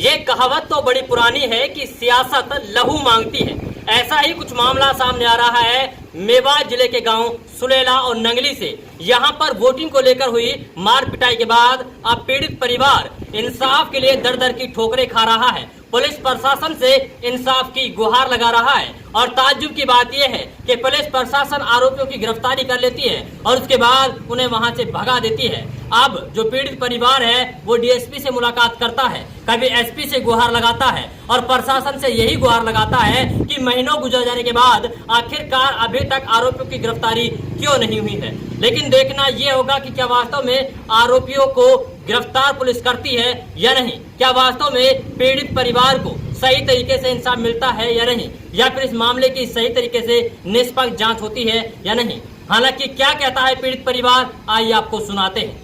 ये कहावत तो बड़ी पुरानी है कि सियासत लहू मांगती है। ऐसा ही कुछ मामला सामने आ रहा है मेवात जिले के गांव सुलेला और नंगली से। यहां पर वोटिंग को लेकर हुई मार पिटाई के बाद अब पीड़ित परिवार इंसाफ के लिए दर दर की ठोकरें खा रहा है। पुलिस प्रशासन से इंसाफ की गुहार लगा रहा है और ताज्जुब की बात यह है कि पुलिस प्रशासन आरोपियों की गिरफ्तारी कर लेती है और उसके बाद उन्हें वहां से भगा देती है। अब जो पीड़ित परिवार है वो डीएसपी से मुलाकात करता है, कभी एसपी से गुहार लगाता है और प्रशासन से यही गुहार लगाता है कि महीनों गुजर जाने के बाद आखिरकार अभी तक आरोपियों की गिरफ्तारी क्यों नहीं हुई है। लेकिन देखना यह होगा कि क्या वास्तव में आरोपियों को गिरफ्तार पुलिस करती है या नहीं, क्या वास्तव में पीड़ित परिवार को सही तरीके से इंसाफ मिलता है या नहीं, या फिर इस मामले की सही तरीके से निष्पक्ष जांच होती है या नहीं। हालांकि क्या कहता है पीड़ित परिवार, आइए आपको सुनाते हैं।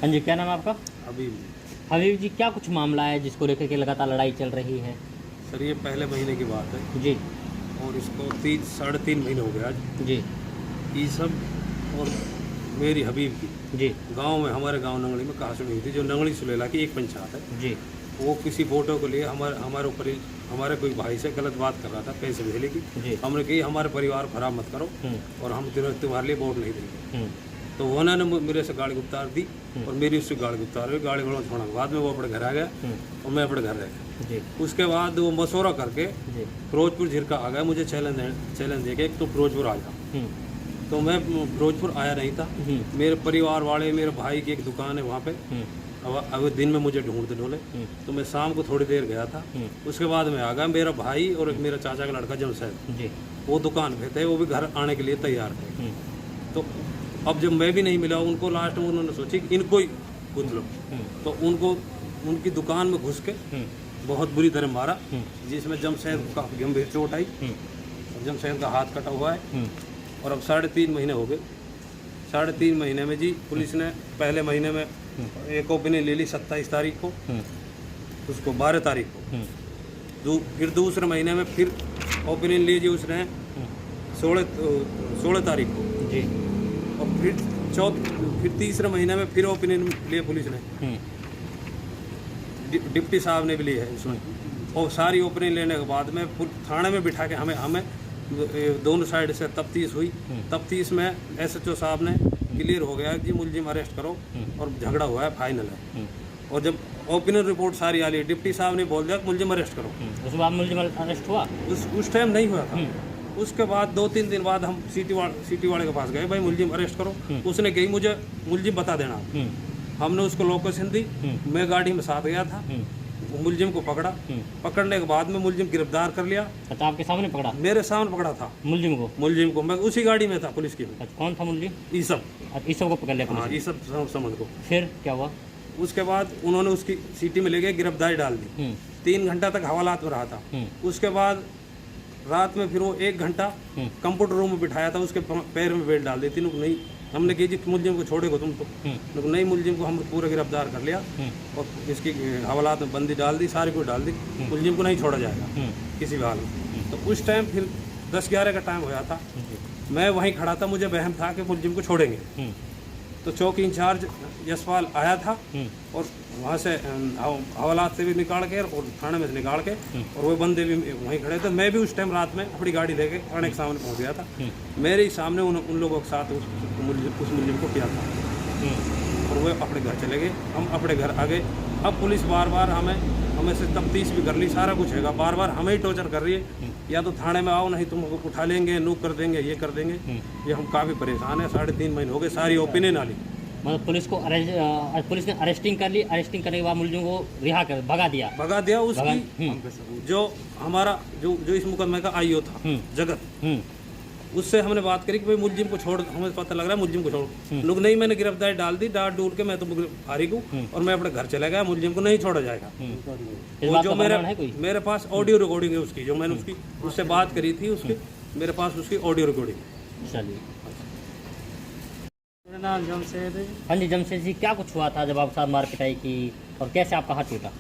हाँ जी, क्या नाम है आपका? हबीब जी, क्या कुछ मामला है जिसको लेकर के लगातार लड़ाई चल रही है? सर ये पहले महीने की बात है जी, और इसको 3-3.5 महीने हो गए आज जी ये सब। और मेरी हबीब की जी गांव में, हमारे गांव नंगली में कहा सुनी हुई थी, जो नंगली सुलेला की एक पंचायत है जी, वो किसी फोटो के लिए हमारे ऊपर हमारे कोई भाई से गलत बात कर रहा था पैसे भेजने की। हमने कही हमारे परिवार खराब मत करो और हम तुम्हारे लिए वोट नहीं देंगे। तो उन्होंने मेरे से गाड़ी उतार दी और मेरी उससे गाड़ी उतार हुई। गाड़ी घोड़ा छोड़ने के बाद में वो अपने घर आ गया और मैं अपने घर रह गया। उसके बाद वो मशवरा करके फिरोजपुर झिरका आ गया मुझे चैलेंज दे के, एक तो फिरोजपुर आ जा। तो मैं फिरोजपुर आया नहीं था। मेरे परिवार वाले, मेरे भाई की एक दुकान है वहाँ पे, अब दिन में मुझे ढूंढते ढूंढे तो मैं शाम को थोड़ी देर गया था। उसके बाद में आ गया। मेरा भाई और एक मेरा चाचा का लड़का जमशेद, वो दुकान पे थे, वो भी घर आने के लिए तैयार थे। तो अब जब मैं भी नहीं मिला उनको, लास्ट में उन्होंने सोची कि इनको ही गुद लो। तो उनको उनकी दुकान में घुस के बहुत बुरी तरह मारा, जिसमें जमशेद को काफी गंभीर चोट आई। जमशेद का हाथ कटा हुआ है और अब 3.5 महीने हो गए। 3.5 महीने में जी पुलिस ने पहले महीने में एक ओपिनियन ले ली 27 तारीख को, उसको 12 तारीख को, फिर दूसरे महीने में फिर ओपिनियन ली जी उसने 16 तारीख को जी, और फिर तीसरे महीने में फिर ओपिनियन लिए पुलिस ने, डिप्टी साहब ने भी ली है उसमें। और सारी ओपिनियन लेने के बाद में थाने में बिठा के हमें दोनों साइड से तफ्तीश हुई। तफ्तीश में एसएचओ साहब ने क्लियर हो गया कि मुलजिम अरेस्ट करो और झगड़ा हुआ है, फाइनल है। और जब ओपिनियन रिपोर्ट सारी आ रही, डिप्टी साहब ने बोल दिया कि मुलजिम अरेस्ट करो। उसके बाद मुलजिम अरेस्ट हुआ? उस टाइम नहीं हुआ था। उसके बाद 2-3 दिन बाद हम सिटी वाले के पास गए, भाई मुलजिम अरेस्ट करो। उसने कही मुझे मुलजिम बता देना। हमने उसको लोकेशन दी, मैं गाड़ी में साथ गया था, मुलजिम को पकड़ा। पकड़ने के बाद में मुलजिम गिरफ्तार कर लिया। अच्छा, आपके सामने पकड़ा? मेरे सामने पकड़ा था मुलजिम को। मैं उसी गाड़ी में था पुलिस की। अच्छा, कौन था मुलजिम? ईसब को पकड़ लिया पुलिस? ईसब समझ को। फिर क्या हुआ? उसके बाद उन्होंने उसकी सिटी में ले गए, गिरफ्तारी डाल दी। 3 घंटा तक हवालात में रहा था। उसके बाद रात में फिर वो 1 घंटा कंप्यूटर रूम में बिठाया था, उसके पैर में बेल्ट डाल दी थी। नहीं, हमने कही जी मुलजिम को छोड़ेगो तुम तो? नहीं, मुलजिम को हम पूरा गिरफ्तार कर लिया और इसकी हवालात में बंदी डाल दी, सारी को डाल दी। मुलजिम को नहीं छोड़ा जाएगा किसी भी हाल में। तो उस टाइम फिर 10-11 का टाइम होया था, मैं वहीं खड़ा था, मुझे वहम था कि मुलजिम को छोड़ेंगे। तो चौकी इंचार्ज यशपाल आया था और वहाँ से हवालात से भी निकाल के और थाने में से निकाल के, और वो बंदे भी वहीं खड़े थे। मैं भी उस टाइम रात में अपनी गाड़ी लेके थाने के सामने पहुँच गया था। मेरे ही सामने उन लोगों के साथ उस मुलजिम को किया था और वो अपने घर चले गए। हम अपने घर आ गए। अब पुलिस बार बार हमें से तफ्तीश भी कर ली, सारा कुछ हैगा, बार बार हमें ही टॉर्चर कर रही है, या तो थाने में आओ, नहीं तुम उठा लेंगे, नूक कर देंगे, ये कर देंगे। ये हम काफ़ी परेशान हैं। 3.5 महीने हो गए, सारी ओपिनियन आ ली। मतलब पुलिस ने अरेस्टिंग कर ली, अरेस्टिंग करने के बाद मुलजिम को रिहा कर भगा दिया उसकी जो हमारा जो इस मुकदमे का आईओ था जगत, उससे हमने बात करी कि भाई मुलजिम को छोड़, हमें पता लग रहा है मुलजिम को छोड़। लोग नहीं, मैंने गिरफ्तारी डाल दी, डाल डूल के मैं तो फारिग हूँ और मैं अपने घर चला गया। मुलजिम को नहीं छोड़ा जाएगा। वो जो मेरे पास ऑडियो रिकॉर्डिंग है उसकी, जो मैंने उससे बात करी थी, उसकी मेरे पास उसकी ऑडियो रिकॉर्डिंग। चलिए, मेरा नाम जमशेद है। हाँ जी, जमशेद जी, क्या कुछ हुआ था जब आपके साथ मार पिटाई की और कैसे आपका हाथ टूटा?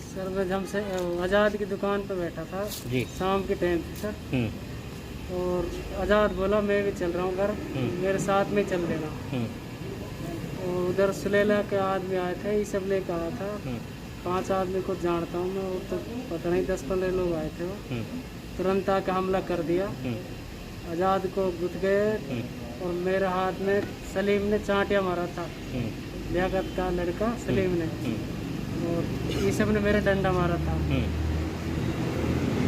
सर मैं जमशेद आज़ाद की दुकान पर बैठा था जी, शाम के टाइम थी सर। और आज़ाद बोला मैं भी चल रहा हूँ घर, मेरे साथ में चल देना। उधर सुलेला के आदमी आए थे, ये सब लेकर आया था। 5 आदमी को जानता हूँ मैं, वो तो पता नहीं 10-15 लोग आए थे। वो तुरंत आके हमला कर दिया, आज़ाद को गुथ गए और मेरे हाथ में सलीम ने चांटिया मारा था, लियाकत का लड़का सलीम ने, और ये सब ने मेरे डंडा मारा था।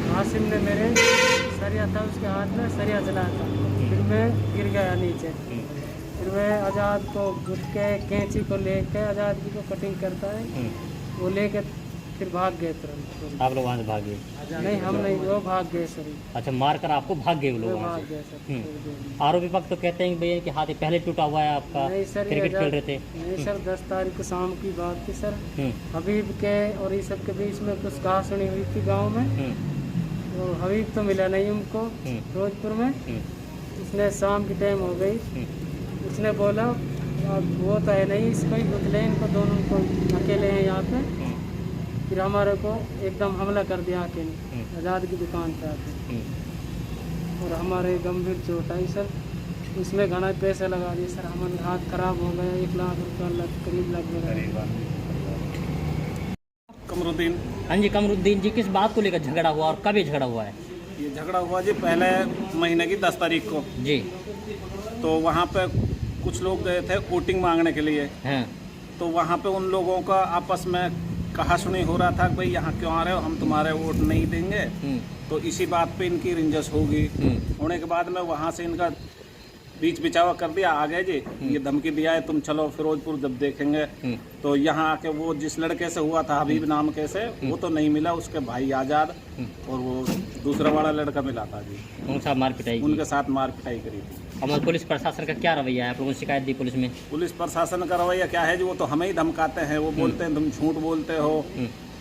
हासिम ने मेरे सरिया था, उसके हाथ में सरिया चलाया था, फिर मैं गिर गया नीचे। फिर मैं आज़ाद को गुथ के कैंची को लेके आज़ाद जी को कटिंग करता है, वो लेके फिर भाग गए तुरंत। आप लोग वहाँ से भाग गए? नहीं, हम नहीं, वो भाग गए सर। अच्छा, मार कर आपको भाग गए वो लोग वहाँ भाग से? गए सर। आरोपी पक्ष तो कहते हैं कि भैया कि हाथ पहले टूटा हुआ है आपका, नहीं सर, क्रिकेट खेल रहे थे। नहीं सर, 10 तारीख को शाम की बात थी सर। हबीब के और ये सब के बीच में कुछ कहा सुनी हुई थी गाँव में, और हबीब तो मिला नहीं उनको फिरोजपुर में। उसने शाम की टाइम हो गई, उसने बोला अब वो तो है नहीं, इसको ही गुथ लें, इनको दोनों को अकेले हैं यहाँ पे। फिर हमारे को एकदम हमला कर दिया आके आज़ाद की दुकान पे आके, और हमारे गंभीर चोट आई सर। उसमें घना पैसे लगा दिए सर, हमारे हाथ खराब हो गया, 1 लाख रुपया करीब लग गया। कमरुद्दीन। हाँ जी, कमरुद्दीन जी, किस बात को लेकर झगड़ा हुआ और कब ये झगड़ा हुआ है? ये झगड़ा हुआ जी पहले महीने की 10 तारीख को जी। तो वहाँ पे कुछ लोग गए थे वोटिंग मांगने के लिए। हाँ। तो वहाँ पे उन लोगों का आपस में कहा सुनी हो रहा था कि भाई यहाँ क्यों आ रहे हो, हम तुम्हारे वोट नहीं देंगे। तो इसी बात पे इनकी रिंजस होगी। होने के बाद में वहाँ से इनका बीच बिचावा कर दिया, आ गए जी, ये धमकी दिया है तुम चलो फिरोजपुर जब देखेंगे। तो यहाँ आके वो जिस लड़के से हुआ था हबीब नाम के से, वो तो नहीं मिला, उसके भाई आज़ाद और वो दूसरा वाला लड़का मिला था जी। उनके साथ मार पिटाई की? उनके साथ मार पिटाई करी थी। और पुलिस प्रशासन का क्या रवैया है? आप लोगों ने शिकायत दी पुलिस में? पुलिस प्रशासन का रवैया क्या है जी, वो तो हमें ही धमकाते हैं। वो बोलते हैं तुम झूठ बोलते हो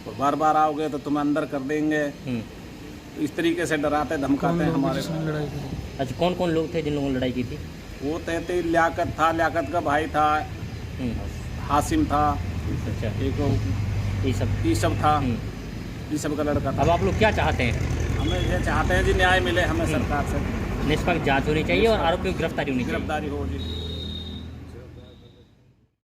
और बार बार आओगे तो तुम्हें अंदर कर देंगे। इस तरीके से डराते धमकाते हैं हमारे। अच्छा, कौन कौन लोग थे जिन लोगों ने लड़ाई की थी? वो तहते लियाकत था, लियाकत का भाई था, हासिम था, अच्छा, एक ये सब था, ये सब का लड़का था। अब आप लोग क्या चाहते हैं? हमें ये चाहते हैं जी न्याय मिले हमें सरकार से, निष्पक्ष जांच होनी चाहिए और आरोपियों की गिरफ्तारी होनी चाहिए। गिरफ्तारी हो जी।